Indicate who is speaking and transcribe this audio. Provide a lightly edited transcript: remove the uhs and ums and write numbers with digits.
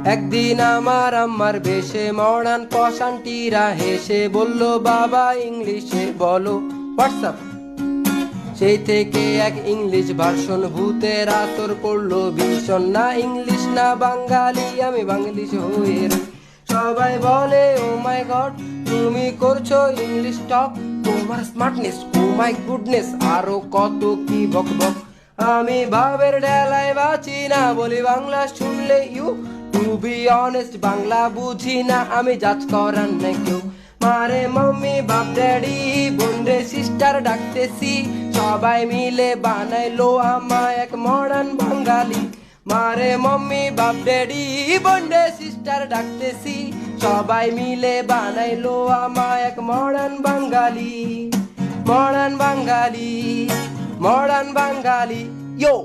Speaker 1: একদিন আমার আম্মার বেশে মডার্ন পশান্টিরা হেসে বলল, বাবা ইংলিশে বলো হোয়াটসঅ্যাপ। সেই থেকে এক ইংলিশ ভার্সন ভূতের আসর পড়লো ভীষণ। না ইংলিশ না বাঙালি, আমি বাংলিশ হয়ে রই। সবাই বলে ও মাই গড তুমি করছো ইংলিশ টক, তোমার স্মার্টনেস ও মাই গুডনেস, আরো কত কি বক বক। আমি ভাবের ডেলায় বাঁচি না, বলি বাংলা শুনলে you. To be honest Bangla বুঝি না, আমি জাজ করার না কেউ। মারে মাম্মি বাপ ড্যাডি বোন রে সিস্টার ডাকতেছি, সবাই মিলে বানাইলো আমায় এক মডার্ন বাঙালি। মারে মাম্মি বাপ ড্যাডি বোন রে সিস্টার ডাকতেছি, সবাই মিলে বানাইলো আমায় এক মডার্ন বাঙালি। মডার্ন বাঙালি, মডার্ন বাঙালি, ইয়ো।